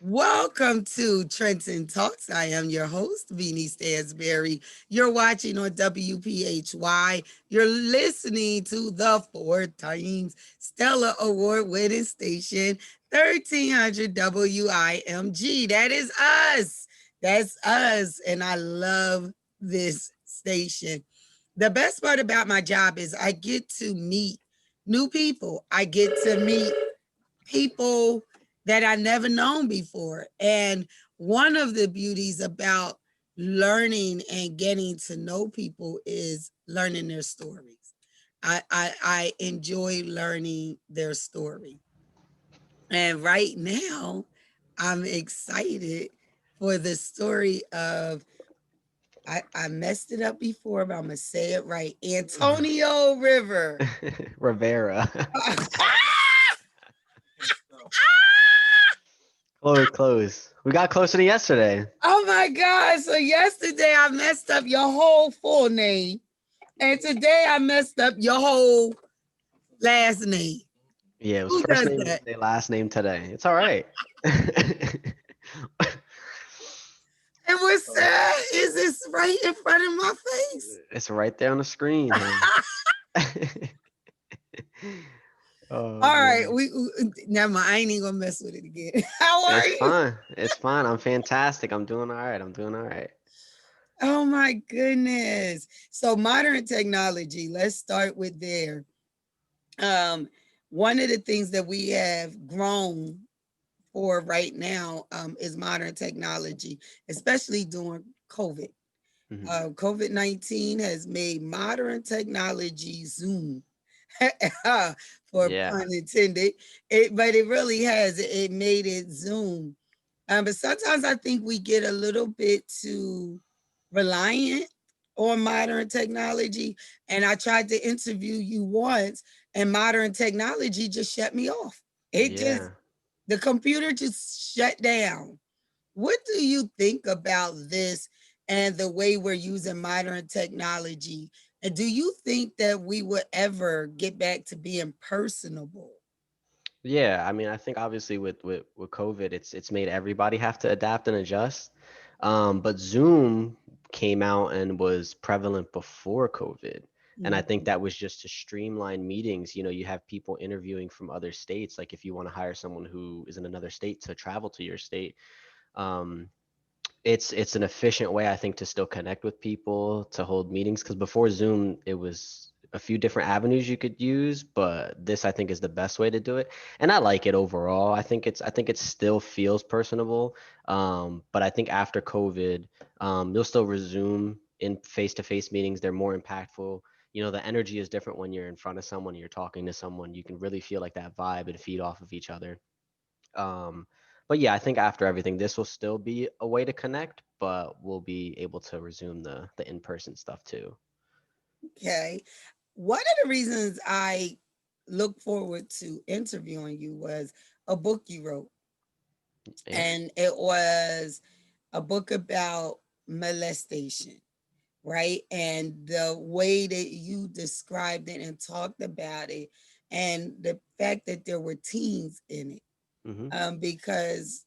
Welcome to Trenton Talks. I am your host, Veenie Stansbury. You're watching on WPHY. You're listening to the four times Stellar Award winning station, 1300 WIMG. That is us. That's us. And I love this station. The best part about my job is I get to meet new people. I get to meet people that I never known before. And one of the beauties about learning and getting to know people is learning their stories. I enjoy learning their story. And right now, I'm excited for the story of I messed it up before, but I'm gonna say it right. Antonio River. Rivera. Close. We got closer to yesterday. Oh my God. So yesterday I messed up your whole full name. And today I messed up your whole last name. Yeah, it was Who first does name that? yesterday, last name today. It's all right. And what's sad is this right in front of my face. It's right there on the screen, huh? Oh All right, man. never mind. I ain't even gonna mess with it again. How are It's you? fine. It's fine. I'm fantastic. I'm doing all right. I'm doing all right. Oh my goodness. So modern technology, let's start with there. Um, one of the things that we have grown for right now is modern technology, especially during COVID. Hmm. COVID-19 has made modern technology Zoom, for Yeah. pun intended. But it really has. It made it Zoom. But sometimes I think we get a little bit too reliant on modern technology. And I tried to interview you once, and modern technology just shut me off. It just, Yeah. the computer just shut down. What do you think about this and the way we're using modern technology? And do you think that we would ever get back to being personable? Yeah, I mean, I think obviously with COVID, it's made everybody have to adapt and adjust. But Zoom came out and was prevalent before COVID. And I think Mhm. that was just to streamline meetings. You know, you have people interviewing from other states. Like if you want to hire someone who is in another state to travel to your state, um, it's an efficient way I think to still connect with people, to hold meetings, because before Zoom it was a few different avenues you could use, but this I think is the best way to do it, and I like it overall. I think it still feels personable, but I think after COVID, you'll still resume in face-to-face meetings. They're more impactful. You know, the energy is different when you're in front of someone, you're talking to someone, you can really feel like that vibe and feed off of each other. um, but yeah, I think after everything, this will still be a way to connect, but we'll be able to resume the in-person stuff too. Okay. One of the reasons I look forward to interviewing you was a book you wrote, Yeah. and it was a book about molestation, right? And the way that you described it and talked about it, and the fact that there were teens in it, Hmm. because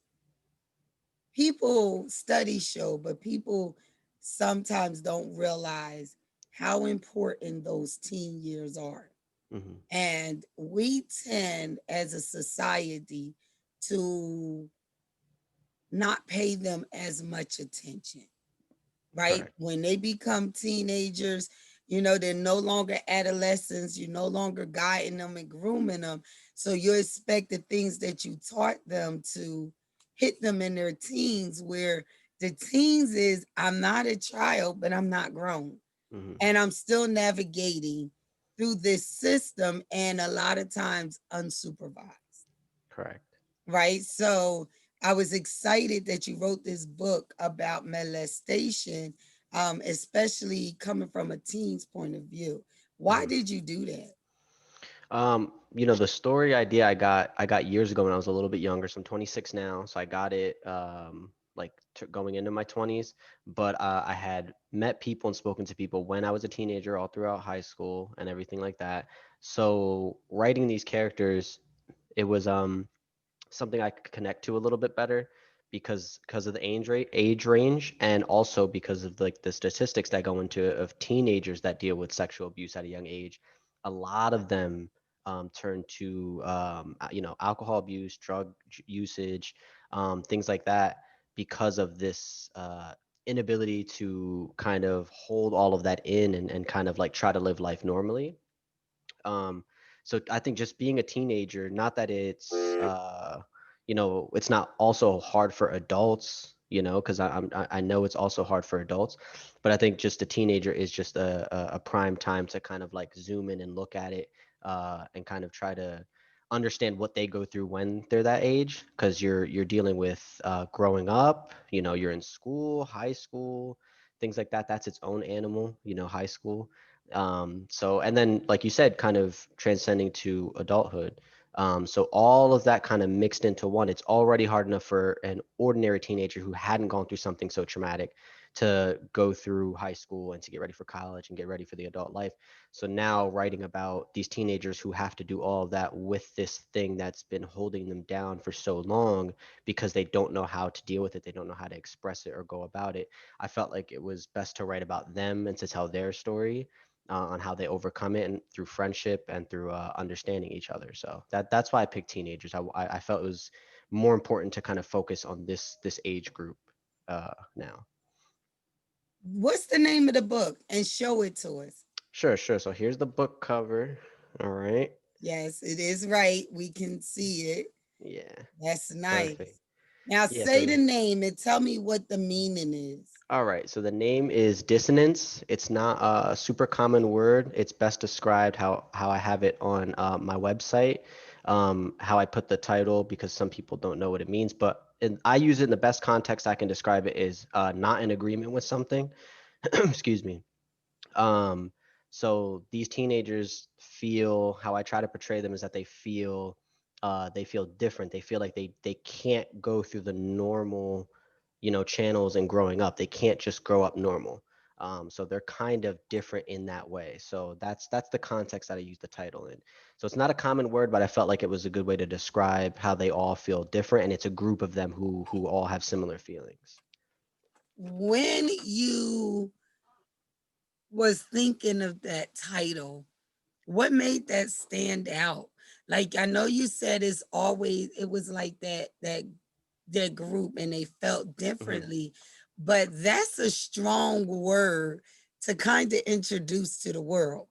people studies show, but people sometimes don't realize how important those teen years are. Hmm. And we tend as a society to not pay them as much attention, right? Correct. When they become teenagers, they're no longer adolescents, you're no longer guiding them and grooming them. So you expect the things that you taught them to hit them in their teens, where the teens is I'm not a child, but I'm not grown. Hmm. And I'm still navigating through this system, and a lot of times unsupervised, Correct. right? So I was excited that you wrote this book about molestation, especially coming from a teen's point of view. Why Hmm. did you do that? You know, the story idea I got years ago when I was a little bit younger. So I'm 26 now, so I got it like going into my 20s. But I had met people and spoken to people when I was a teenager, all throughout high school and everything like that. So writing these characters, it was something I could connect to a little bit better. because of the age range, and also because of like the statistics that go into it of teenagers that deal with sexual abuse at a young age. A lot of them turn to alcohol abuse, usage, things like that, because of this inability to kind of hold all of that in, and kind of like try to live life normally. um, so I think just being a teenager, not that it's it's not also hard for adults, because I know it's also hard for adults, but I think just a teenager is just a prime time to kind of like zoom in and look at it, and kind of try to understand what they go through when they're that age, because you're dealing with growing up. You're in school, high school, things like that. That's its own animal, high school. So, and then, like you said, kind of transcending to adulthood. So all of that kind of mixed into one. It's already hard enough for an ordinary teenager who hadn't gone through something so traumatic to go through high school and to get ready for college and get ready for the adult life. So now writing about these teenagers who have to do all of that with this thing that's been holding them down for so long, because they don't know how to deal with it, they don't know how to express it or go about it. I felt like it was best to write about them and to tell their story, on how they overcome it, and through friendship and through understanding each other. So that's why I picked teenagers. I felt it was more important to kind of focus on this age group now. What's the name of the book? And show it to us. Sure, sure. So here's the book cover. All right. Yes, it is right. We can see it. Yeah. That's Perfect. nice. Now Yeah. say the So name and tell me what the meaning is. all right. So the name is Dissonance. It's not a super common word. It's best described how I have it on my website, how I put the title, because some people don't know what it means. But I use it in the best context I can describe it is not in agreement with something. Excuse me. Um, so these teenagers feel, how I try to portray them is that they feel different. They feel like they can't go through the normal, channels and growing up. They can't just grow up normal. So they're kind of different in that way. So that's the context that I use the title in. So it's not a common word, but I felt like it was a good way to describe how they all feel different, and it's a group of them who all have similar feelings. When you was thinking of that title, what made that stand out? Like I know you said it's always it was like that group and they felt Hmm. differently, but that's a strong word to kind of introduce to the world.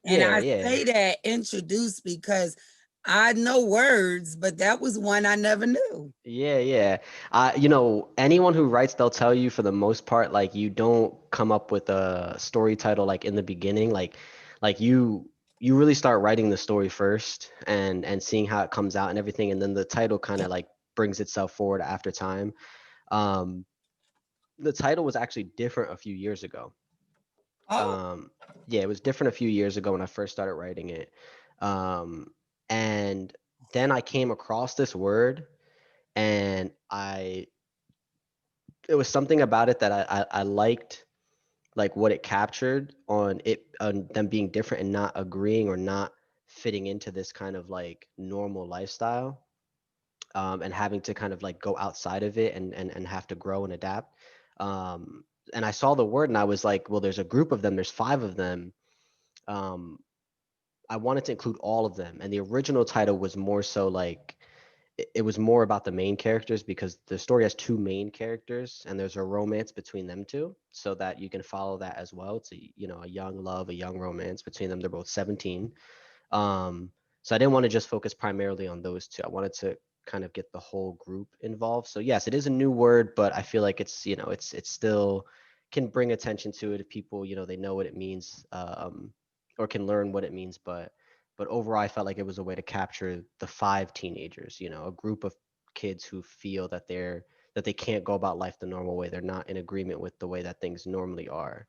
And Yeah, I yeah. say that introduce because I know words, but that was one I never knew. Yeah, yeah. Anyone who writes, they'll tell you for the most part, like you don't come up with a story title like in the beginning, like you really start writing the story first, and seeing how it comes out and everything, and then the title kind of like brings itself forward after time. Um, the title was actually different a few years ago. Oh, Um, yeah, it was different a few years ago when I first started writing it. And then I came across this word, and I it was something about it that I liked, like what it captured on it, on them being different and not agreeing or not fitting into this kind of like normal lifestyle, and having to kind of like go outside of it, and have to grow and adapt. And I saw the word and I was like, well, there's a group of them, there's five of them. um, I wanted to include all of them, and the original title was more so like it was more about the main characters, because the story has two main characters and there's a romance between them two, so that you can follow that as well. It's a young love, a young romance between them. They're both 17. um so I didn't want to just focus primarily on those two. I wanted to kind of get the whole group involved. So yes, it is a new word, but I feel like it's still can bring attention to it if people, they know what it means, or can learn what it means. But overall, I felt like it was a way to capture the five teenagers, a group of kids who feel that they can't go about life the normal way. They're not in agreement with the way that things normally are.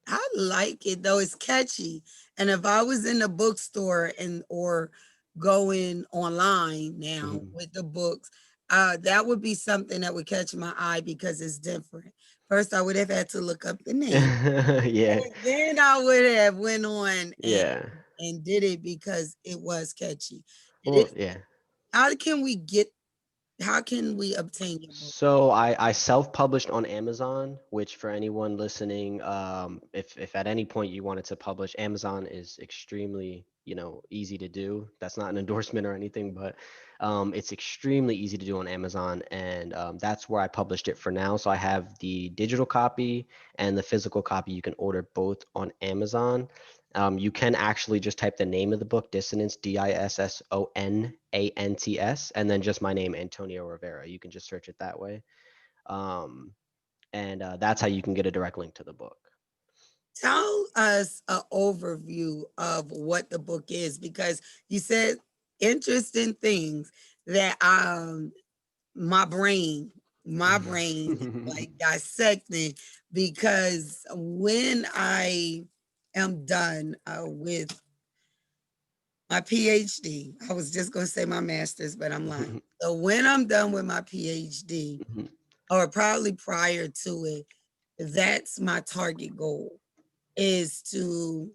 I like it though. It's catchy. And if I was in a bookstore and or going online now Mhm. with the books, that would be something that would catch my eye because it's different. First, I would have had to look up the name, Yeah, and then I would have went on yeah. and did it because it was catchy. It Well, is. yeah. How can we get How can we obtain your book? So I self-published on Amazon, which for anyone listening, if at any point you wanted to publish, Amazon is extremely, easy to do. That's not an endorsement or anything, but it's extremely easy to do on Amazon, and that's where I published it for now. So I have the digital copy and the physical copy. You can order both on Amazon. You can actually just type the name of the book, Dissonance, Dissonants, and then just my name, Antonio Rivera. You can just search it that way. Um, and that's how you can get a direct link to the book. Tell us an overview of what the book is, because you said interesting things that my brain like dissecting, because when I am done with my PhD, I was just going to say my master's, but I'm lying. So when I'm done with my PhD, or probably prior to it, that's my target goal, is to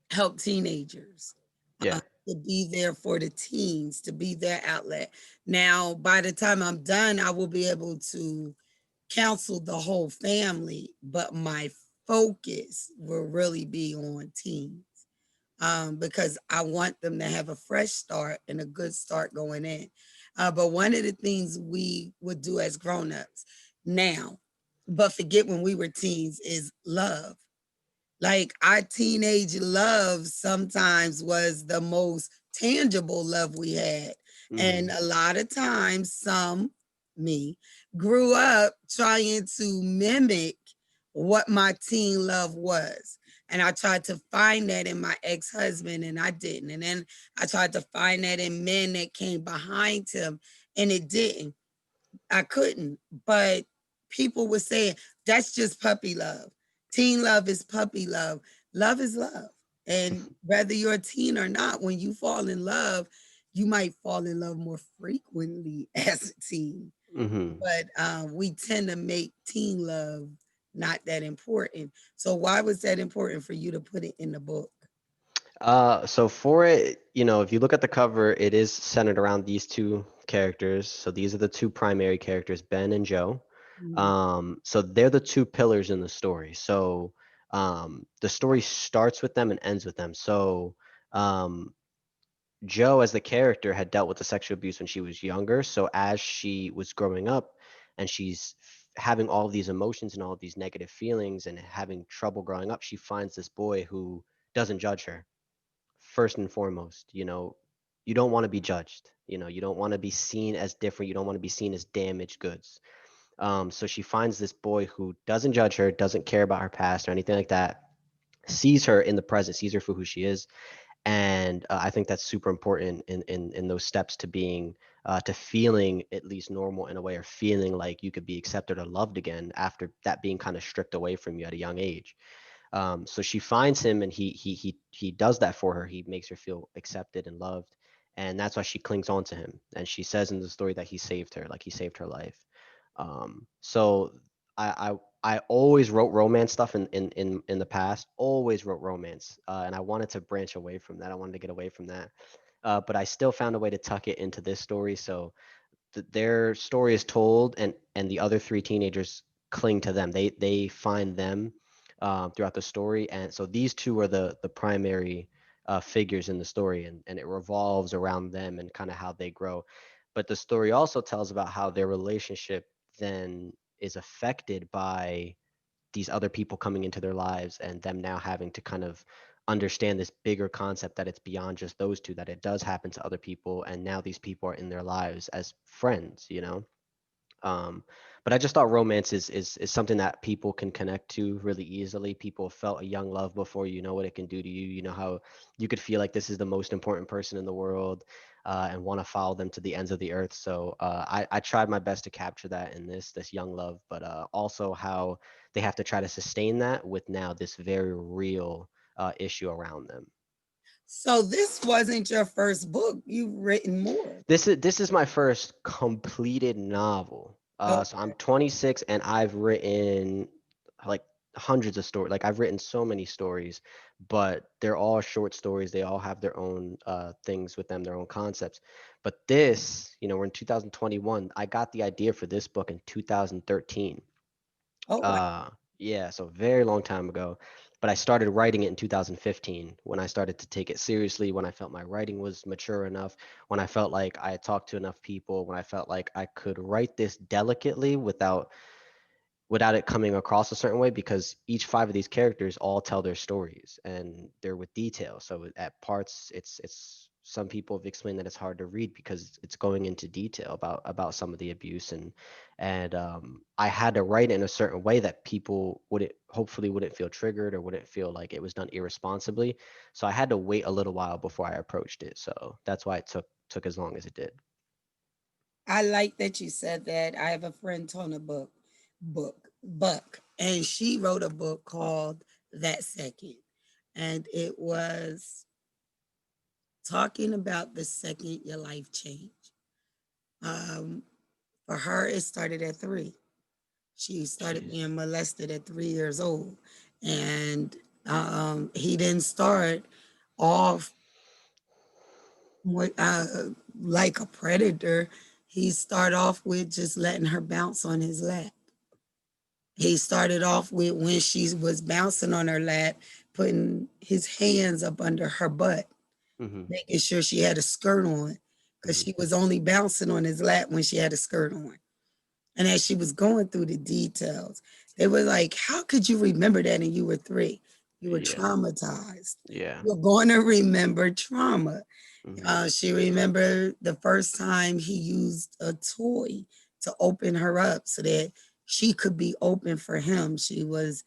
help teenagers, Yeah. to be there for the teens, to be their outlet. Now, by the time I'm done, I will be able to counsel the whole family, but my focus will really be on teens, because I want them to have a fresh start and a good start going in. But one of the things we would do as grown-ups now, but forget when we were teens, is love. Like our teenage love sometimes was the most tangible love we had. And Hmm. a lot of times, me, grew up trying to mimic what my teen love was. And I tried to find that in my ex husband, and I didn't. And then I tried to find that in men that came behind him, and it didn't. I couldn't. But people were saying that's just puppy love. Teen love is puppy love. Love is love. And whether you're a teen or not, when you fall in love, you might fall in love more frequently as a teen. Hmm. But we tend to make teen love not that important. So why was that important for you to put it in the book? So for it, if you look at the cover, it is centered around these two characters. So these are the two primary characters, Ben and Joe. Mm. So they're the two pillars in the story. So the story starts with them and ends with them. So um, Joe, as the character, had dealt with the sexual abuse when she was younger. So as she was growing up and she's having all of these emotions and all of these negative feelings and having trouble growing up, she finds this boy who doesn't judge her. First and foremost, you don't want to be judged. You don't want to be seen as different. You don't want to be seen as damaged goods. So she finds this boy who doesn't judge her, doesn't care about her past or anything like that, sees her in the present, sees her for who she is, and I think that's super important in those steps to being to feeling at least normal in a way, or feeling like you could be accepted or loved again after that being kind of stripped away from you at a young age. So she finds him, and he does that for her. He makes her feel accepted and loved, and that's why she clings on to him. And she says in the story that he saved her, like he saved her life. So I always wrote romance stuff in the past. Always wrote romance, and I wanted to branch away from that. I wanted to get away from that, but I still found a way to tuck it into this story. So their story is told, and the other three teenagers cling to them. They find them throughout the story, and so these two are the primary figures in the story, and it revolves around them and kind of how they grow. But the story also tells about how their relationship then is affected by these other people coming into their lives, and them now having to kind of understand this bigger concept, that it's beyond just those two, that it does happen to other people, and now these people are in their lives as friends. um, but I just thought romance is something that people can connect to really easily. People have felt a young love before. You know what it can do to you. You know how you could feel like this is the most important person in the world, and want to follow them to the ends of the earth. So I tried my best to capture that in this young love, but also how they have to try to sustain that with now this very real issue around them. So this wasn't your first book. You've written more. This is my first completed novel. So I'm Okay. 26 and I've written like hundreds of stories. Like I've written so many stories, but they're all short stories. They all have their own things with them, their own concepts. But this, we're in 2021. I got the idea for this book in 2013. Oh, wow. Uh, yeah, so very long time ago. But I started writing it in 2015 when I started to take it seriously, when I felt my writing was mature enough, when I felt like I had talked to enough people, when I felt like I could write this delicately without it coming across a certain way, because each five of these characters all tell their stories and they're with detail. So at parts, it's some people have explained that it's hard to read because it's going into detail about some of the abuse, and I had to write it in a certain way that people wouldn't hopefully wouldn't feel triggered or wouldn't feel like it was done irresponsibly. So I had to wait a little while before I approached it. So that's why it took as long as it did. I like that you said that. I have a friend, Tona Buck, and she wrote a book called That Second. And it was talking about the second your life changed. Um, for her, it started at 3. She started Jeez. being molested at 3 years old. And he didn't start off like a predator. He started off with just letting her bounce on his lap. He started off with when she was bouncing on her lap, putting his hands up under her butt, Mhm. making sure she had a skirt on, because Mhm. she was only bouncing on his lap when she had a skirt on. And as she was going through the details, they were like, how could you remember that and you were 3? You were Yeah. traumatized. Yeah. You're going to remember trauma. Mhm. She remembered the first time he used a toy to open her up so that she could be open for him. She was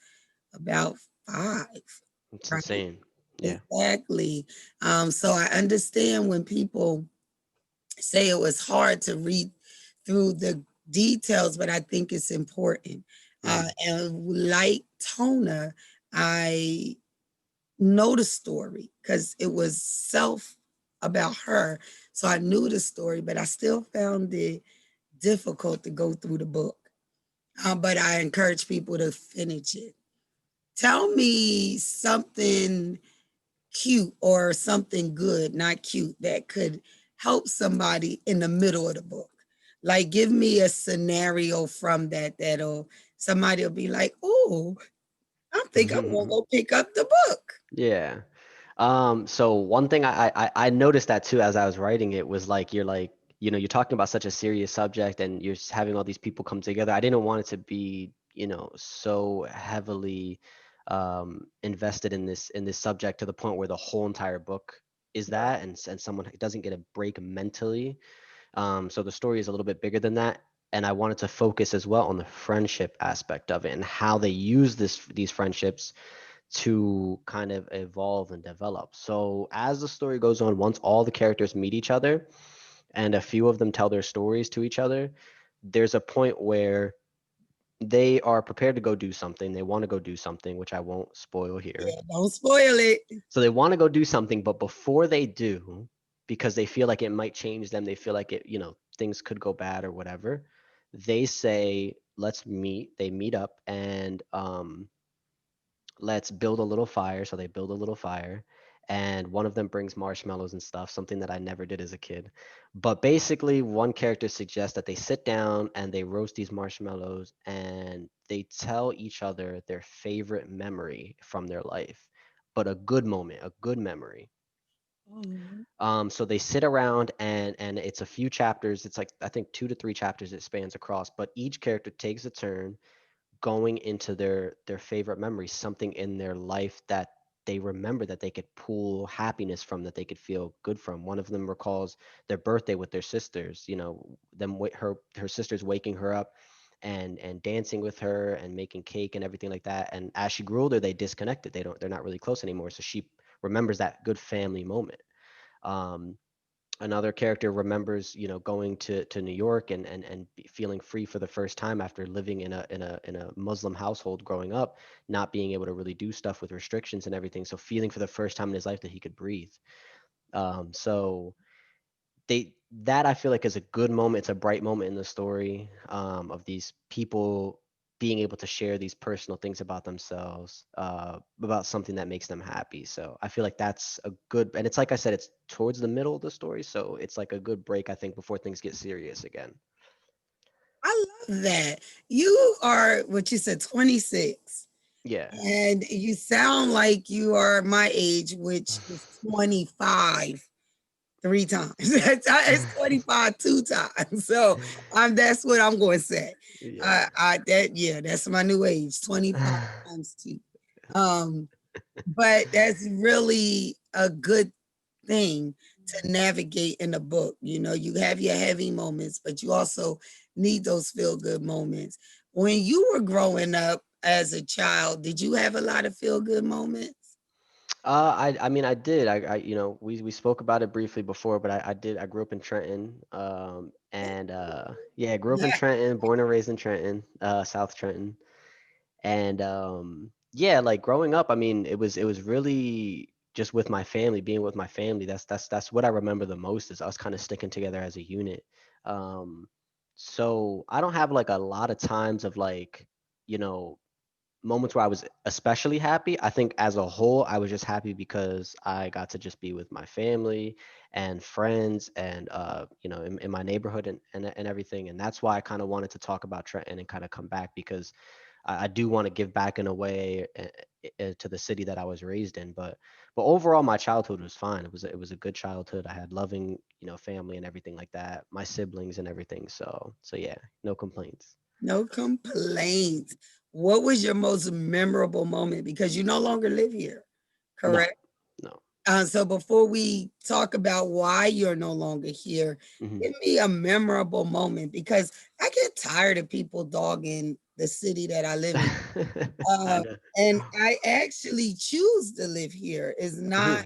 about 5, It's right? insane. Yeah. Exactly. So I understand when people say it was hard to read through the details, but I think it's important. Mhm. And like Tona, I know the story because it was self about her. So I knew the story, but I still found it difficult to go through the book. But I encourage people to finish it. Tell me something cute or something good, not cute, that could help somebody in the middle of the book. Like, give me a scenario from that'll somebody will be like, oh, I think I'm gonna go pick up the book. Yeah. So one thing I noticed that too as I was writing it was like you're talking about such a serious subject and you're just having all these people come together. I didn't want it to be, so heavily invested in this subject to the point where the whole entire book is that, and someone doesn't get a break mentally. So the story is a little bit bigger than that. And I wanted to focus as well on the friendship aspect of it and how they use these friendships to kind of evolve and develop. So as the story goes on, once all the characters meet each other and a few of them tell their stories to each other, there's a point where they are prepared to go do something. They want to go do something, which I won't spoil here. Yeah, don't spoil it. So they want to go do something, but before they do, because they feel like it might change them, they feel like things could go bad or whatever, they say, let's meet. They meet up and let's build a little fire. So they build a little fire, and one of them brings marshmallows and stuff, something that I never did as a kid. But basically, one character suggests that they sit down and they roast these marshmallows and they tell each other their favorite memory from their life, but a good moment, a good memory. Oh, So they sit around and it's a few chapters. It's like I think 2 to 3 chapters it spans across, but each character takes a turn going into their favorite memories, something in their life that they remember that they could pull happiness from, that they could feel good from. One of them recalls their birthday with their sisters, her sisters waking her up and dancing with her and making cake and everything like that. And as she grew older, they disconnected. They're not really close anymore. So she remembers that good family moment. Um, Another character remembers going to New York and feeling free for the first time after living in a Muslim household growing up, not being able to really do stuff with restrictions and everything, so feeling for the first time in his life that he could breathe. So that I feel like is a good moment. It's a bright moment in the story, of these people being able to share these personal things about themselves, about something that makes them happy. So I feel like that's a good, and it's like I said, it's towards the middle of the story, so it's like a good break, I think, before things get serious again. I love that. You are what you said, 26. Yeah. And you sound like you are my age, which is 25 three times. It's 25 two times. So that's what I'm going to say. Yeah. That's my new age, 25 times two. Um, but that's really a good thing to navigate in a book. You know, you have your heavy moments, but you also need those feel good moments. When you were growing up as a child, did you have a lot of feel good moments? I mean, I did. We spoke about it briefly before, but I did. I grew up in Trenton. And yeah, I grew up in Yeah. Trenton, born and raised in Trenton, South Trenton. And yeah, like growing up, I mean, it was really just with my family, being with my family. That's what I remember the most is us kind of sticking together as a unit. Um, so I don't have like a lot of times of like, you know, moments where I was especially happy. I think as a whole, I was just happy because I got to just be with my family and friends and in my neighborhood and everything. And that's why I kind of wanted to talk about Trenton and kind of come back because I do want to give back in a way to the city that I was raised in. But overall, my childhood was fine. It was a good childhood. I had loving family and everything like that. My siblings and everything. So yeah, no complaints. No complaints. What was your most memorable moment? Because you no longer live here, No, correct? no. So before we talk about why you're no longer here, Hmm. give me a memorable moment because I get tired of people dogging the city that I live in. I Uh, know. and I actually choose to live here. Hmm.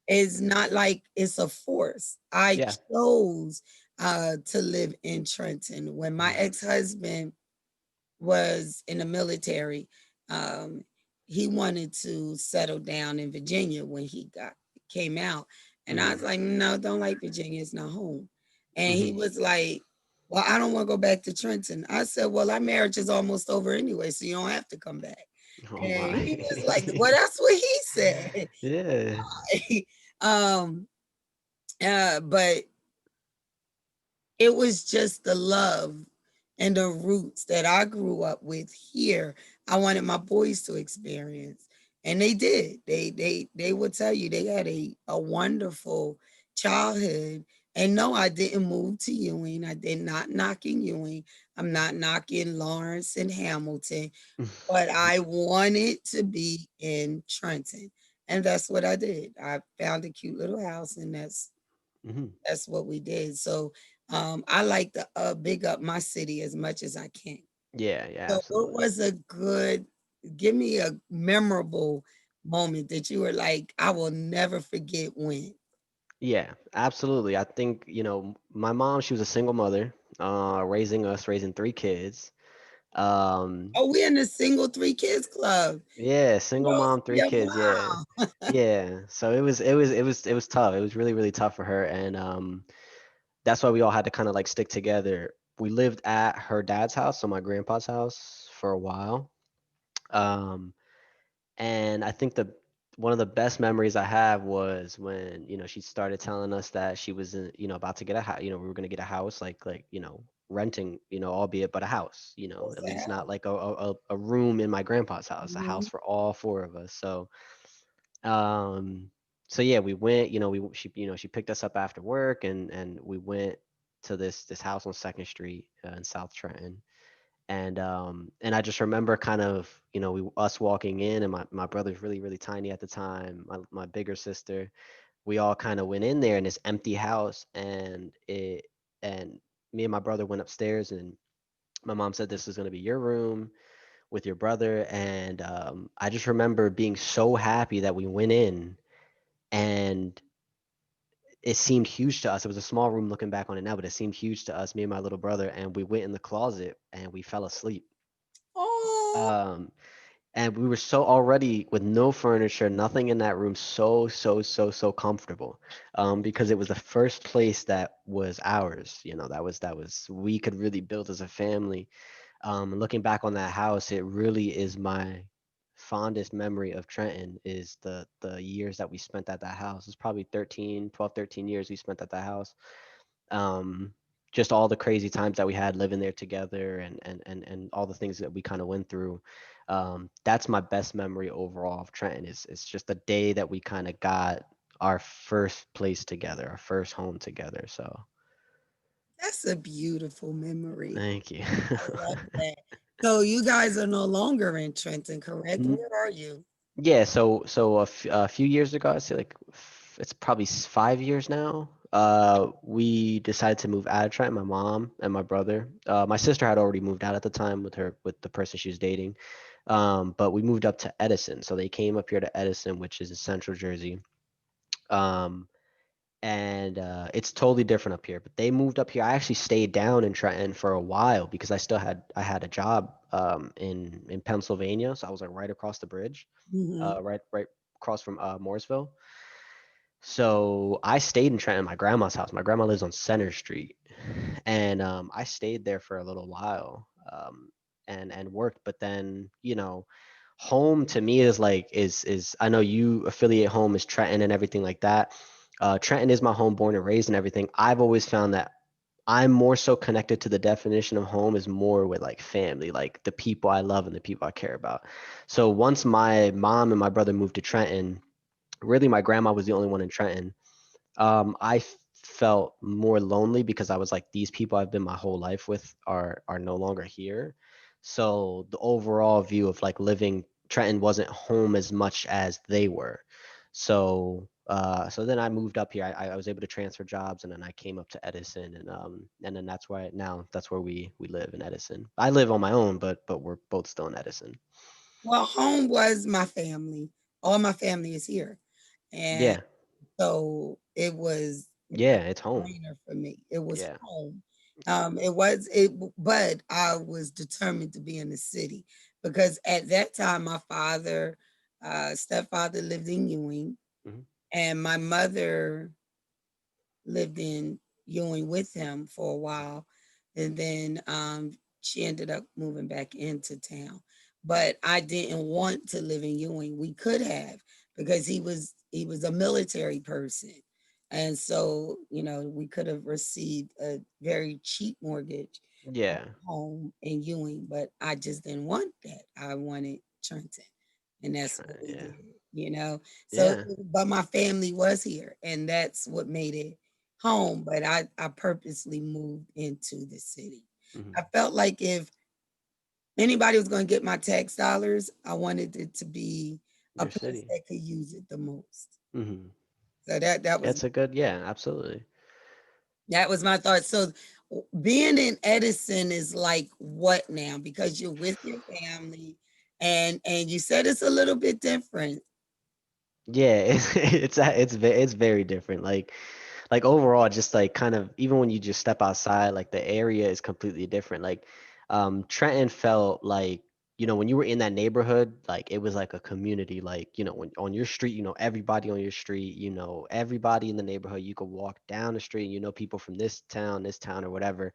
It's not like it's a force. I Yeah. chose to live in Trenton. When my Hmm. ex-husband was in the military. Um, he wanted to settle down in Virginia when he got came out, and I was Hmm. like, "No, don't like Virginia. It's not home." And he Hmm. was like, "Well, I don't want to go back to Trenton." I said, "Well, our marriage is almost over anyway, so you don't have to come back." Oh And my. he was like, "Well, that's what he said." Yeah. um, but it was just the love and the roots that I grew up with here. I wanted my boys to experience. And they did. They would tell you they had a wonderful childhood. And no, I didn't move to Ewing. I did not knocking Ewing. I'm not knocking Lawrence and Hamilton, but I wanted to be in Trenton. And that's what I did. I found a cute little house, and Hmm. that's what we did. So I like to big up my city as much as I can. Yeah, yeah, So what absolutely. was a good, give me a memorable moment that you were like, I will never forget when. Yeah, absolutely. I think, my mom, she was a single mother, raising three kids. Um, Oh, we're in the single three kids club. yeah, single Yo, mom, three your kids, yeah. mom. Yeah. So it was tough. It was really, really tough for her. And that's why we all had to kind of like stick together. We lived at her dad's house, so my grandpa's house for a while. Um, And I think the one of the best memories I have was when, she started telling us that she was, about to get a house. We were going to get a house, renting, albeit but a house, What's at the least not hell? like a room in my grandpa's house, a house Mhm. for all four of us. Um, so yeah, we went, she picked us up after work and we went to this house on Second Street in South Trenton. And I just remember kind of, us walking in, and my brother's really, really tiny at the time, my bigger sister. We all kind of went in there in this empty house, and me and my brother went upstairs, and my mom said, this is going to be your room with your brother. And I just remember being so happy that we went in, and it seemed huge to us. It was a small room looking back on it now, but it seemed huge to us, me and my little brother. And we went in the closet and we fell asleep. Oh, Um, and we were so already with no furniture, nothing in that room, so comfortable, because it was the first place that was ours. That was we could really build as a family. Looking back on that house, it really is my fondest memory of Trenton is the years that we spent at that house. It's probably 13, 12, 13 years we spent at that house. um, just all the crazy times that we had living there together, and all the things that we kind of went through. That's my best memory overall of Trenton. Is just the day that we kind of got our first place together, our first home together. So That's a beautiful memory. thank you. I love that. So you guys are no longer in Trenton, correct? N- Where are you? yeah, so a few years ago, I'd say like it's probably 5 years now. We decided to move out of Trenton, my mom and my brother. My sister had already moved out at the time with the person she was dating. But we moved up to Edison. So they came up here to Edison, which is in central Jersey. Um, and it's totally different up here. But they moved up here. I actually stayed down in Trenton for a while because I had a job in Pennsylvania. So I was like right across the bridge, Hmm. right across from Mooresville. So I stayed in Trenton, my grandma's house. My grandma lives on Center Street, and I stayed there for a little while, and worked. But then, home to me is like is I know you affiliate home as Trenton and everything like that. Trenton is my home, born and raised and everything. I've always found that I'm more so connected to the definition of home is more with like family, like the people I love and the people I care about. So once my mom and my brother moved to Trenton, really my grandma was the only one in Trenton. I felt more lonely because I was like, these people I've been my whole life with are no longer here. So the overall view of like living Trenton wasn't home as much as they were. So then I moved up here. I was able to transfer jobs, and then I came up to Edison, and then that's where we live in Edison. I live on my own, but we're both still in Edison. Well, home was my family. All my family is here. And Yeah, so it was yeah, it's a home. brainer for me. It was Yeah. home. It, but I was determined to be in the city because at that time my father, stepfather lived in Ewing, Hmm. and my mother lived in Ewing with him for a while, and then she ended up moving back into town. But I didn't want to live in Ewing. We could have because he was a military person, and so we could have received a very cheap mortgage on Yeah. a home in Ewing, but I just didn't want that. I wanted Trenton, and that's what we Yeah. did. You know, so Yeah. but my family was here, and that's what made it home. But I purposely moved into the city. Hmm. I felt like if anybody was going to get my tax dollars, I wanted it to be a Your place city. that could use it the most. Hmm. So that was That's a good, yeah, absolutely. my thought. So being in Edison is like what now? Because you're with your family, and you said it's a little bit different. Yeah, it's very different. Like overall, just like kind of even when you just step outside, like the area is completely different. Like Trenton felt like, when you were in that neighborhood, like it was like a community. Like, when on your street, everybody on your street, everybody in the neighborhood. You could walk down the street, people from this town or whatever.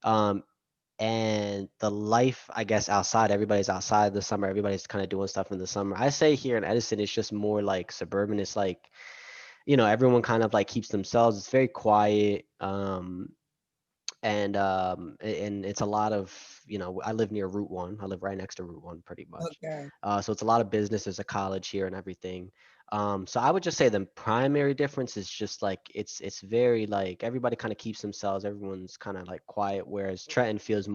Um, and the life, I guess, outside, everybody's outside the summer, everybody's kind of doing stuff in the summer. I say here in Edison it's just more like suburban. It's like, everyone kind of like keeps themselves. It's very quiet. And it's a lot of, I live near Route 1. I live right next to Route 1 pretty much. Okay. So it's a lot of business. There's a college here and everything. So I would just say the primary difference is just like it's very like everybody kind of keeps themselves. Everyone's kind of like quiet, whereas Trenton feels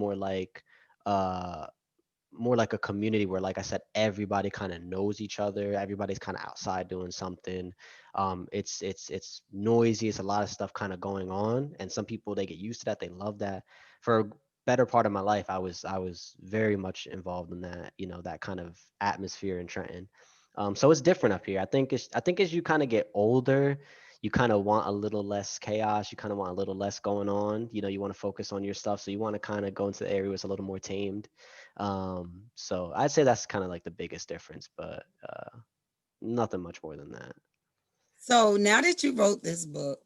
uh more like a community where, like I said, everybody kind of knows each other. Everybody's kind of outside doing something. It's noisy. It's a lot of stuff kind of going on, and some people, they get used to that. They love that. For a better part of my life, I was very much involved in that, that kind of atmosphere in Trenton. So it's different up here. I think as you kind of get older, you kind of want a little less chaos. You kind of want a little less going on. You want to focus on your stuff. So you want to kind of go into the area where it's a little more tamed. So I'd say that's kind of like the biggest difference, but nothing much more than that. So now that you wrote this book,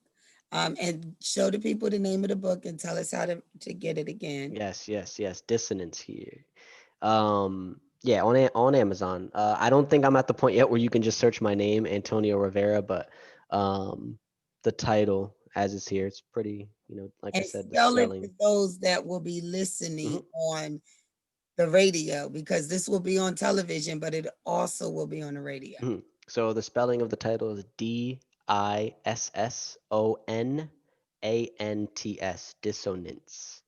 And show the people the name of the book and tell us how to get it again. Yes, yes, yes. Dissonance here. Yeah, on Amazon. I don't think I'm at the point yet where you can just search my name, Antonio Rivera, but um, the title as is here, it's pretty. Like I And said, the spell it for spelling. those that will be listening Hmm. on the radio because this will be on television, but it also will be on the radio. Hmm. So the spelling of the title is Dissonants. Dissonance.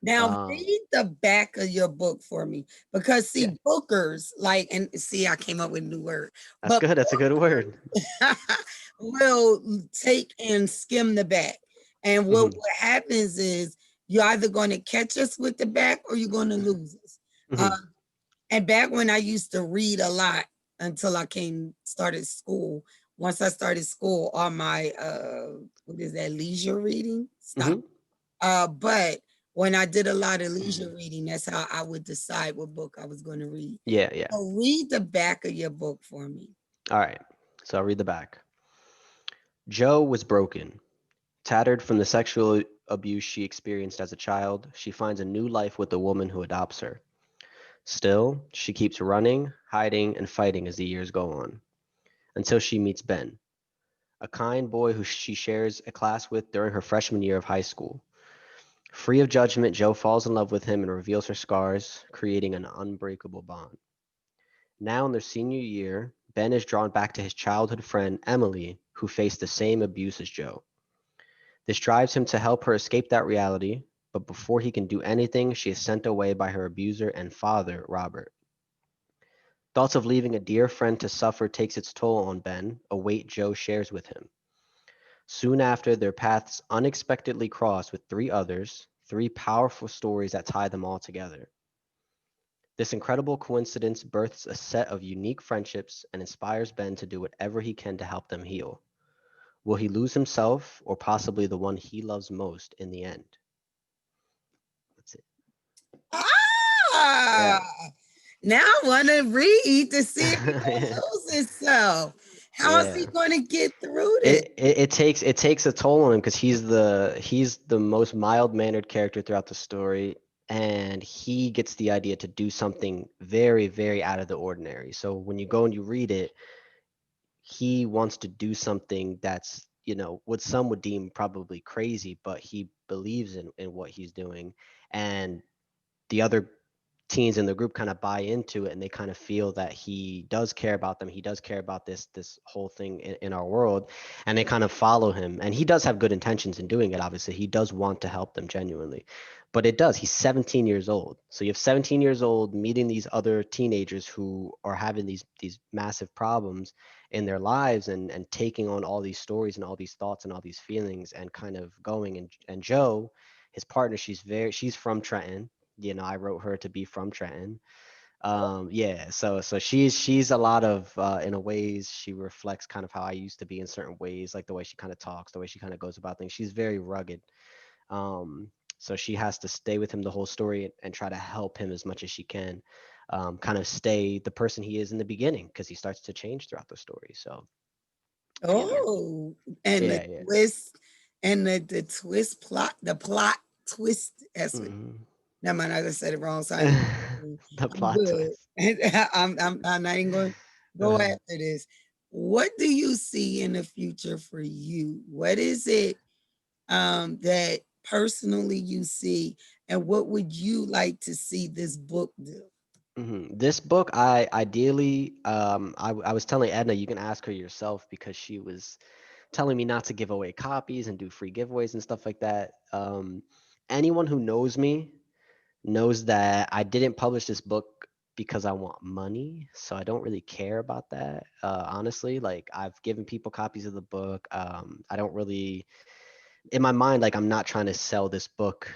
Now Um, read the back of your book for me because yeah, see bookers like and see I came up with a new word, that's but good. That's a good word. will take and skim the back. And Hmm. what happens is you're either going to catch us with the back or you're going to lose us. Hmm. Um, and back when I used to read a lot until I came started school. Once I started school, all my what is that leisure reading Hmm. stopped. But when I did a lot of leisure reading, that's how I would decide what book I was going to read. Yeah, yeah. So read the back of your book for me. All right. So I'll read the back. Joe was broken. Tattered from the sexual abuse she experienced as a child, she finds a new life with the woman who adopts her. Still, she keeps running, hiding, and fighting as the years go on, until she meets Ben, a kind boy who she shares a class with during her freshman year of high school. Free of judgment, Joe falls in love with him and reveals her scars, creating an unbreakable bond. Now in their senior year, Ben is drawn back to his childhood friend Emily, who faced the same abuse as Joe. This drives him to help her escape that reality, but before he can do anything, she is sent away by her abuser and father, Robert. Thoughts of leaving a dear friend to suffer takes its toll on Ben, a weight Joe shares with him. Soon after, their paths unexpectedly cross with three others, three powerful stories that tie them all together. This incredible coincidence births a set of unique friendships and inspires Ben to do whatever he can to help them heal. Will he lose himself or possibly the one he loves most in the end? That's it. Ah, Yeah. now I want to read to see if he gonna lose himself. How is he Yeah. going to get through this? It takes a toll on him because he's the most mild mannered character throughout the story, and he gets the idea to do something very very out of the ordinary. So when you go and you read it, he wants to do something that's what some would deem probably crazy, but he believes in what he's doing, and the other teens in the group kind of buy into it, and they kind of feel that he does care about them, he does care about this whole thing in our world, and they kind of follow him, and he does have good intentions in doing it. Obviously he does want to help them genuinely, but he's 17 years old, so you have 17 years old meeting these other teenagers who are having these massive problems in their lives, and taking on all these stories and all these thoughts and all these feelings and kind of going, and Joe, his partner, she's from Trenton. I wrote her to be from Trenton. Yeah, so she's a lot of in a ways she reflects kind of how I used to be in certain ways, like the way she kind of talks, the way she kind of goes about things. She's very rugged. Um, so she has to stay with him the whole story, and try to help him as much as she can, kind of stay the person he is in the beginning, because he starts to change throughout the story. So, you know, Oh, and the yeah, yeah. twist and the twist plot, the plot twist. That's what. Hmm. Never mind, I just said it wrong. So I ain't, The I'm plot good. twist. I'm not even going to go after this. What do you see in the future for you? What is it that personally you see, and what would you like to see this book do? This book, I ideally, I was telling Edna, you can ask her yourself, because she was telling me not to give away copies and do free giveaways and stuff like that. Anyone who knows me knows that I didn't publish this book because I want money, so I don't really care about that. Honestly, like, I've given people copies of the book. I don't really, in my mind, like, I'm not trying to sell this book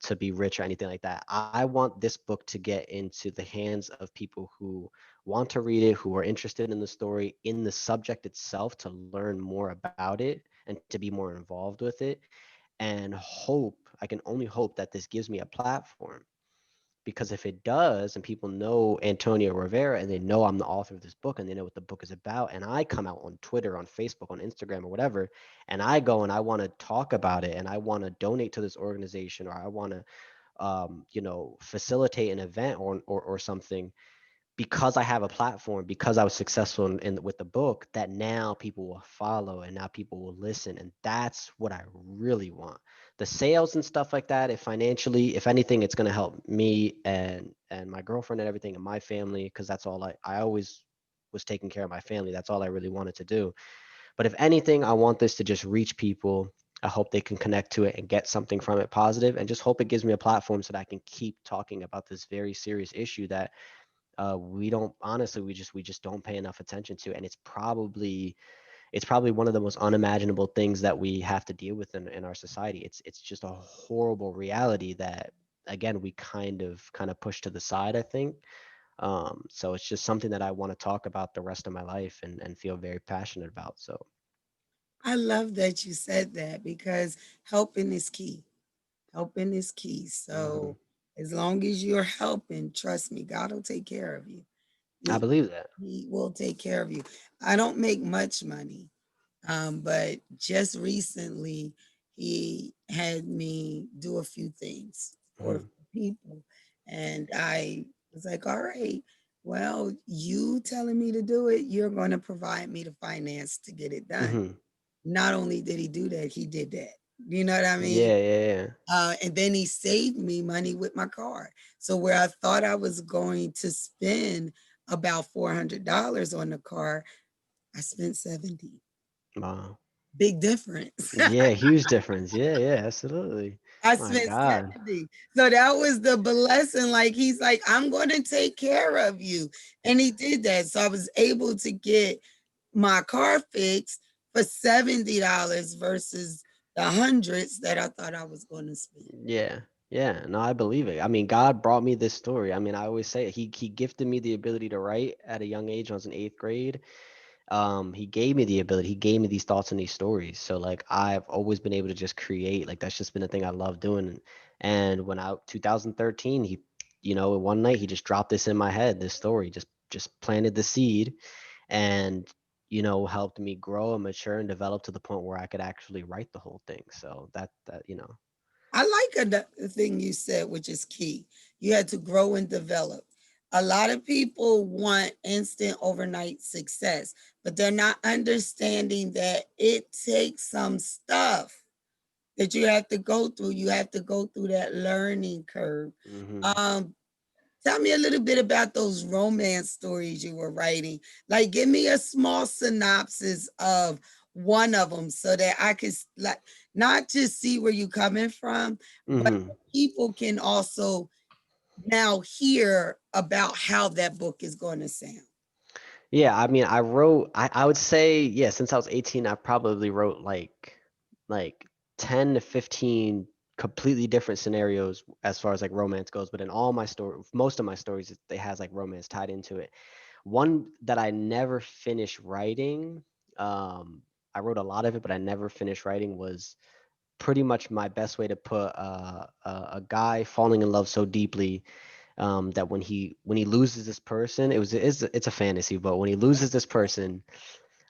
to be rich or anything like that. I want this book to get into the hands of people who want to read it, who are interested in the story, in the subject itself, to learn more about it and to be more involved with it, and I can only hope that this gives me a platform because if it does, and people know Antonio Rivera and they know I'm the author of this book and they know what the book is about, and I come out on Twitter, on Facebook, on Instagram, or whatever, and I go and I want to talk about it and I want to donate to this organization, or I want to, facilitate an event, or something, because I have a platform, because I was successful with the book, that now people will follow and now people will listen. And that's what I really want. The sales and stuff like that, if financially, if anything, it's going to help me and my girlfriend and everything and my family, because that's all I always was taking care of my family. That's all I really wanted to do. But if anything, I want this to just reach people. I hope they can connect to it and get something from it positive, and just hope it gives me a platform so that I can keep talking about this very serious issue that we don't, honestly, we just don't pay enough attention to. And it's probably one of the most unimaginable things that we have to deal with in our society. It's just a horrible reality that, again, we kind of push to the side, I think. So it's just something that I want to talk about the rest of my life and feel very passionate about. So. I love that you said that because helping is key. Helping is key. Hmm. So as long as you're helping, trust me, God will take care of you. I He, believe that. he will take care of you. I don't make much money, but just recently he had me do a few things for a Hmm. few people. And I was like, all right, well, you telling me to do it, you're going to provide me the finance to get it done. Hmm. Not only did he do that, he did that. You know what I mean? Yeah, yeah, yeah. And then he saved me money with my car. So where I thought I was going to spend about $400 on the car, I spent 70. Wow. Big difference. Yeah, huge difference. Yeah, yeah, absolutely. I My spent God. 70. So that was the blessing. Like he's like, I'm going to take care of you. And he did that. So I was able to get my car fixed for $70 versus the hundreds that I thought I was going to spend. Yeah. Yeah. No, I believe it. I mean, God brought me this story. I mean, I always say it. He gifted me the ability to write at a young age when I was in eighth grade. He gave me the ability, he gave me these thoughts and these stories. So like I've always been able to just create. Like that's just been a thing I love doing. And when I 2013, he, one night he just dropped this in my head, this story, just planted the seed, and helped me grow and mature and develop to the point where I could actually write the whole thing. So that. I like the thing you said, which is key. You had to grow and develop. A lot of people want instant overnight success, but they're not understanding that it takes some stuff that you have to go through. You have to go through that learning curve. Hmm. Um, Tell me a little bit about those romance stories you were writing. Like, give me a small synopsis of one of them so that I can like not just see where you're coming from, but Hmm. people can also now hear about how that book is going to sound. Yeah, I mean, I would say, yeah, since I was 18, I probably wrote like 10 to 15 completely different scenarios as far as like romance goes, but in all my story, most of my stories, they has like romance tied into it. One that I never finished writing, I wrote a lot of it, but I never finished writing, was pretty much my best way to put a guy falling in love so deeply, that when he loses this person, it's a fantasy, but when he loses this person,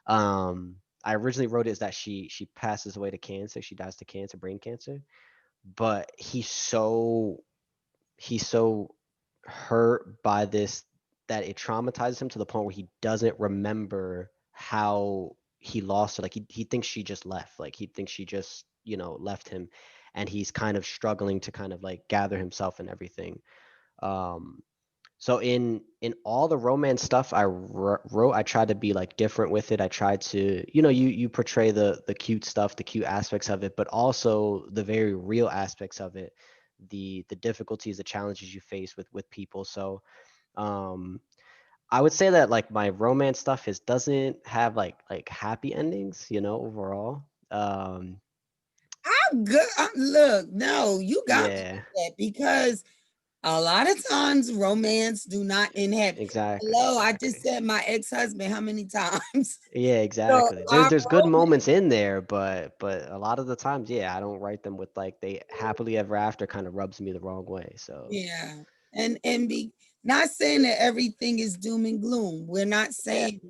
I originally wrote it as that she passes away to cancer, she dies to cancer, brain cancer, but he's so hurt by this that it traumatizes him to the point where he doesn't remember how he lost her. Like he thinks she just left. Like he thinks she just, left him, and he's kind of struggling to kind of like gather himself and everything. Um, so in all the romance stuff I wrote, I tried to be like different with it. I tried to, you portray the cute stuff, the cute aspects of it, but also the very real aspects of it, the difficulties, the challenges you face with people. So um, I would say that like my romance stuff is doesn't have like happy endings, overall. I'm good. Look, no, you got me Yeah, with that because a lot of times romance do not end happy. exactly, Hello, I just exactly. said my ex-husband how many times? Yeah, So exactly. There's our there's good romance, moments in there, but a lot of the times, yeah, I don't write them with like they happily ever after kind of rubs me the wrong way. So yeah. And be not saying that everything is doom and gloom. We're not Yeah. saying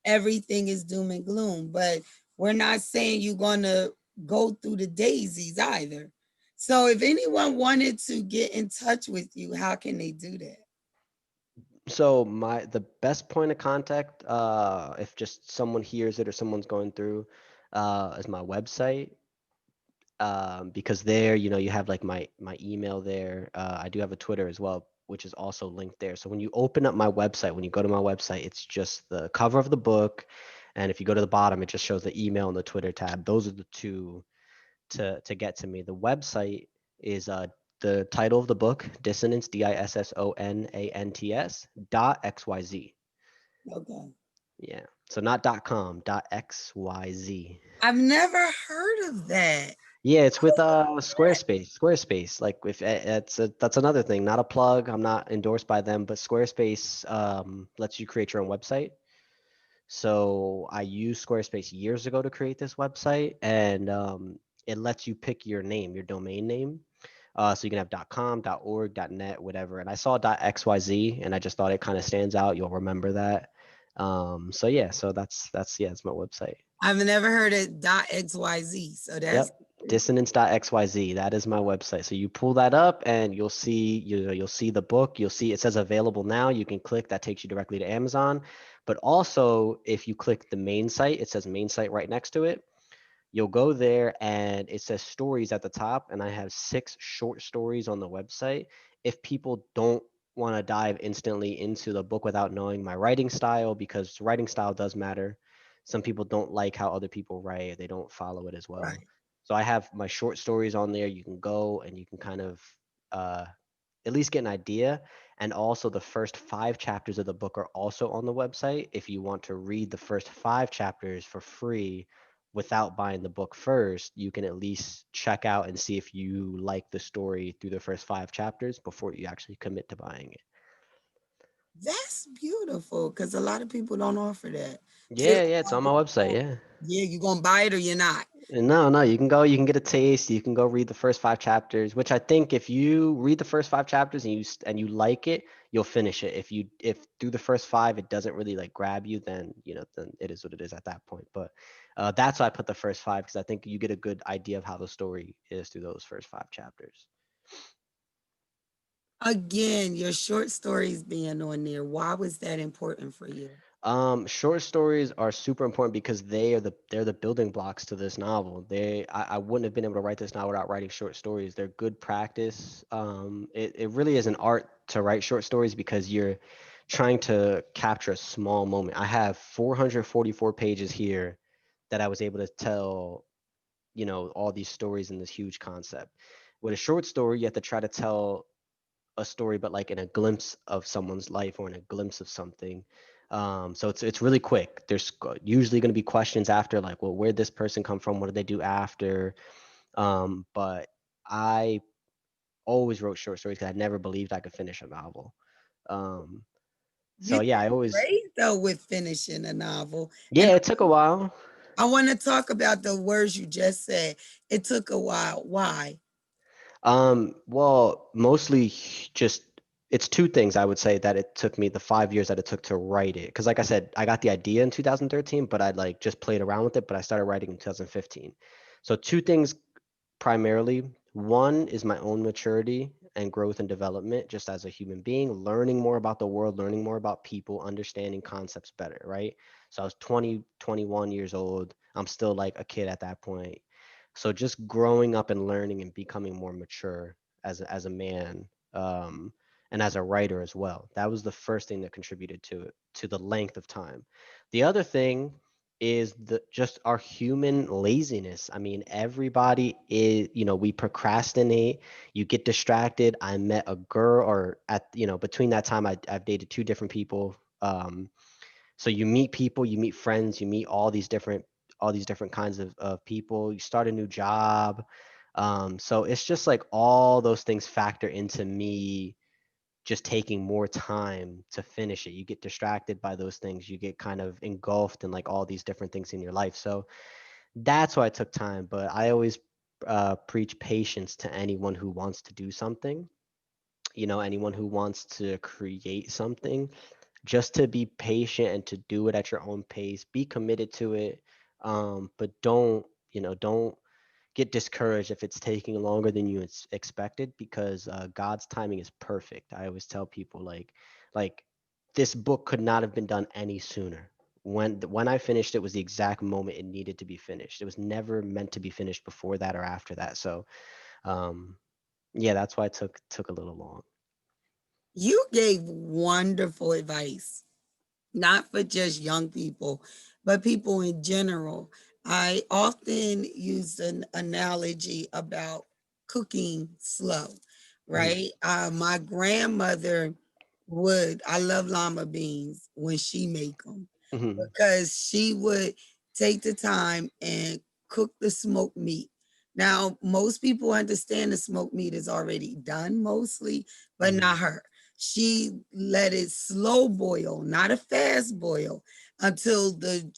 everything is doom and gloom, but we're not saying you're gonna go through the daisies either. So if anyone wanted to get in touch with you, how can they do that? So the best point of contact, if just someone hears it or someone's going through, is my website. Because there, you have like my email there. I do have a Twitter as well, which is also linked there. So when you open up my website, when you go to my website, it's just the cover of the book, and if you go to the bottom, it just shows the email and the Twitter tab. Those are the two to get to me. The website is the title of the book, Dissonance, Dissonants .xyz. Okay. Yeah. So not .com, .xyz. I've never heard of that. Yeah, it's with Squarespace. Squarespace, like if that's another thing, not a plug. I'm not endorsed by them, but Squarespace lets you create your own website. So I used Squarespace years ago to create this website, and it lets you pick your name, your domain name. So you can have .com, .org, .net, whatever. And I saw .xyz, and I just thought it kind of stands out. You'll remember that. So yeah, so that's yeah, it's my website. I've never heard of .xyz. So that's Yep. Dissonance.xyz. That is my website. So you pull that up and you'll see the book. You'll see it says available now. You can click, that takes you directly to Amazon. But also if you click the main site, it says main site right next to it. You'll go there and it says stories at the top, and I have 6 short stories on the website. If people don't want to dive instantly into the book without knowing my writing style, because writing style does matter. Some people don't like how other people write, they don't follow it as well. right. So I have my short stories on there. You can go and you can kind of uh, at least get an idea. And also, the first 5 chapters of the book are also on the website. If you want to read the first 5 chapters for free without buying the book first, you can at least check out and see if you like the story through the first 5 chapters before you actually commit to buying it. That's beautiful because a lot of people don't offer that. They Yeah, yeah, it's on my website. Yeah. yeah, you gonna buy it or you're not. No, no, you can go, you can get a taste, you can go read the first 5 chapters, which I think if you read the first 5 chapters and you like it, you'll finish it. If through the first 5 it doesn't really like grab you, then then it is what it is at that point. But that's why I put the first 5, because I think you get a good idea of how the story is through those first 5 chapters. Again, your short stories being on there. Why was that important for you? Short stories are super important because they're the building blocks to this novel. I wouldn't have been able to write this novel without writing short stories. They're good practice. It really is an art to write short stories because you're trying to capture a small moment. I have 444 pages here that I was able to tell, all these stories in this huge concept. With a short story, you have to try to tell a story, but like in a glimpse of someone's life or in a glimpse of something. So it's really quick. There's usually going to be questions after, like, well, where'd this person come from? What did they do after? But I always wrote short stories because I never believed I could finish a novel. Um, You so yeah, I did always great though with finishing a novel. And yeah, it took a while. I want to talk about the words you just said. It took a while. Why? Well, mostly just it's 2 things I would say that it took me the 5 years that it took to write it. Because like I said, I got the idea in 2013, but I'd like just played around with it. But I started writing in 2015. So 2 things primarily. One is my own maturity and growth and development just as a human being, learning more about the world, learning more about people, understanding concepts better, right? So I was 20, 21 years old. I'm still like a kid at that point. So just growing up and learning and becoming more mature as a man, and as a writer as well. That was the first thing that contributed to it, to the length of time. The other thing is the just our human laziness. I mean, everybody is, we procrastinate, you get distracted. I met a girl, or at, between that time, I've dated 2 different people. So you meet people, you meet friends, you meet all these different kinds of people. You start a new job. So it's just like all those things factor into me just taking more time to finish it. You get distracted by those things. You get kind of engulfed in like all these different things in your life. So that's why it took time. But I always preach patience to anyone who wants to do something. anyone who wants to create something, just to be patient and to do it at your own pace, be committed to it. But don't get discouraged if it's taking longer than you expected, because God's timing is perfect. I always tell people, like this book could not have been done any sooner. When I finished, it was the exact moment it needed to be finished. It was never meant to be finished before that or after that. So um, yeah, that's why it took a little long. You gave wonderful advice, not for just young people, but people in general. I often use an analogy about cooking slow, Hmm. right? My grandmother would, I love lima beans when she make them, Hmm. because she would take the time and cook the smoked meat. Now, most people understand the smoked meat is already done mostly, but not Hmm. her. She let it slow boil, not a fast boil, until the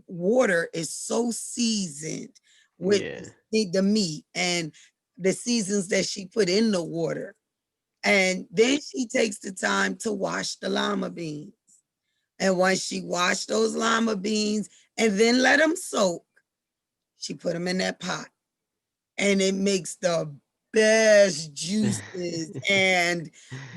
water is so seasoned with Yeah. the meat and the seasons that she put in the water. And then she takes the time to wash the lima beans. And once she washed those lima beans and then let them soak, she put them in that pot. And it makes the best juices. And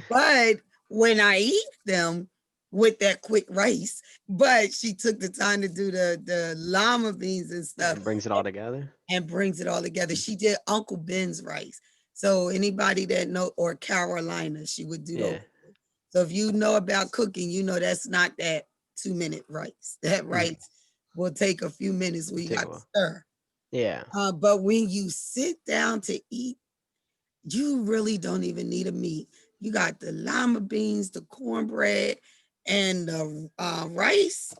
but when I eat them with that quick rice, but she took the time to do the lima beans and stuff And brings it all together. and brings it all together. She did Uncle Ben's rice. So anybody that know, or Carolina, she would do those. Yeah. So if you know about cooking, you know that's not that 2 minute rice. That Mm. rice will take a few minutes where you Take a got to while. stir. Yeah. But when you sit down to eat, you really don't even need a meat. You got the lima beans, the cornbread, and the rice,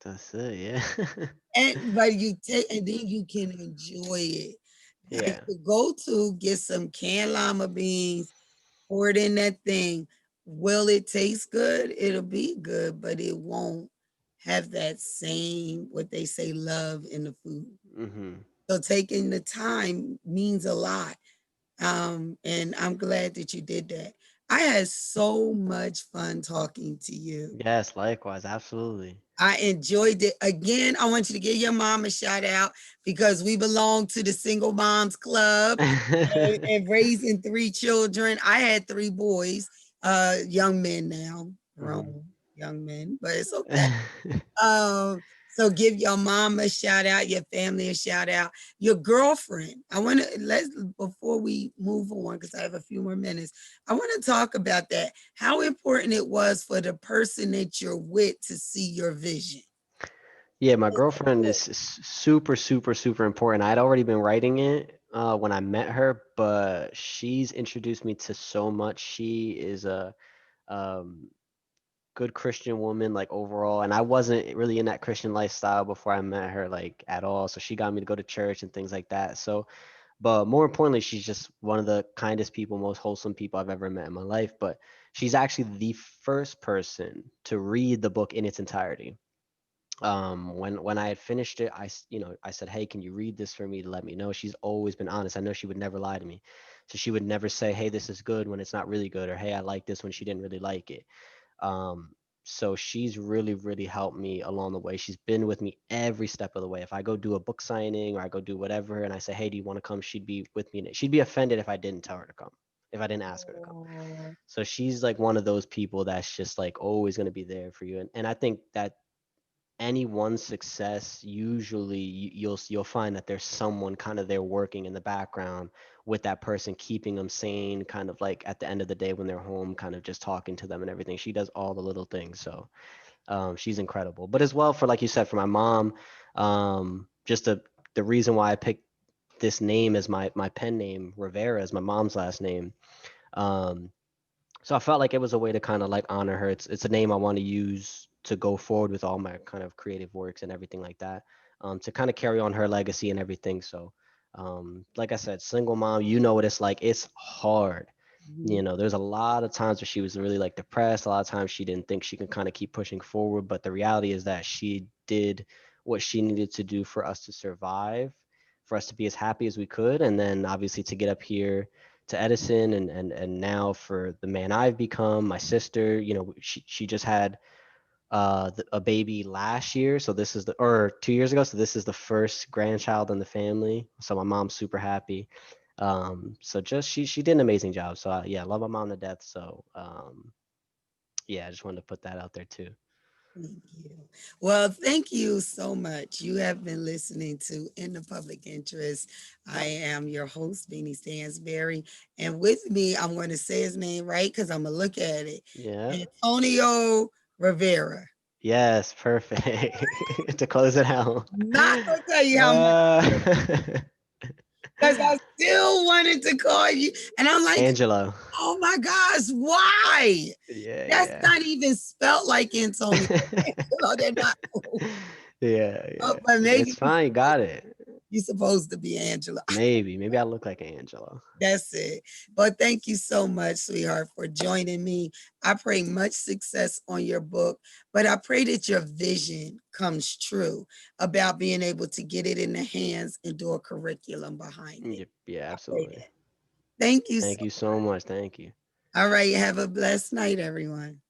That's it. Yeah. and but you take and then you can enjoy it. Like Yeah. to go to get some canned lima beans, pour it in that thing. Will it taste good? It'll be good, but it won't have that same what they say love in the food. Hmm. So taking the time means a lot. And I'm glad that you did that. I had so much fun talking to you. Yes, likewise. Absolutely. I enjoyed it. Again, I want you to give your mom a shout out because we belong to the Single Moms Club and raising three children. I had three boys, young men now, Hmm. grown young men, but it's okay. So give your mom a shout out, your family a shout out, your girlfriend. I want to let's before we move on because I have a few more minutes. I want to talk about that. How important it was for the person that you're with to see your vision. Yeah, my girlfriend is super, super, super important. I'd already been writing it when I met her, but she's introduced me to so much. She is a um, good Christian woman, like overall, and I wasn't really in that Christian lifestyle before I met her, like at all. So she got me to go to church and things like that. So, but more importantly, she's just one of the kindest people, most wholesome people I've ever met in my life. But she's actually the first person to read the book in its entirety. When I had finished it, I said, hey, can you read this for me to let me know? She's always been honest. I know she would never lie to me. So she would never say, hey, this is good when it's not really good, or hey, I like this when she didn't really like it. um so she's really, really helped me along the way. She's been with me every step of the way. If I go do a book signing or I go do whatever and I say, hey, do you want to come, she'd be with me, and she'd be offended if I didn't tell her to come, if I didn't ask her to come. Oh, So she's like one of those people that's just like always going to be there for you. And I think that any one success, usually you'll find that there's someone kind of there working in the background with that person, keeping them sane, kind of like at the end of the day when they're home, kind of just talking to them and everything. She does all the little things. So she's incredible. But as well, for like you said, for my mom, just the reason why I picked this name as my pen name, Rivera, as my mom's last name. um so I felt like it was a way to kind of like honor her. It's a name I want to use to go forward with all my kind of creative works and everything like that. To kind of carry on her legacy and everything. So, like I said, single mom, you know what it's like. It's hard. mhm. There's a lot of times where she was really like depressed. A lot of times she didn't think she could kind of keep pushing forward. But the reality is that she did what she needed to do for us to survive, for us to be as happy as we could, and then obviously to get up here to Edison, and now for the man I've become, my sister. She just had a baby last year, so this is the or 2 years ago, so this is the first grandchild in the family. So my mom's super happy. So just she did an amazing job. So yeah, I love my mom to death. So yeah, I just wanted to put that out there too. Thank you. Well, thank you so much. You have been listening to In the Public Interest. I am your host, Veenie Stansbury. And with me, I'm going to say his name right because I'm going to look at it. Yeah. Antonio Rivera. Yes, perfect. To close it out. Not going to tell you how much Uh, because I still wanted to call you. And I'm like, Angelo. oh my gosh, why? Yeah, That's yeah. not even spelt like Antonio. They're not. Yeah, Oh, yeah. but maybe It's fine. You got it. you're supposed to be Angela. Maybe I look like Angelo. That's it. But thank you so much, sweetheart, for joining me. I pray much success on your book, but I pray that your vision comes true about being able to get it in the hands and do a curriculum behind it. Yep, yeah, I pray absolutely. that. Thank you so Thank you so much. much. Thank you. All right. Have a blessed night, everyone.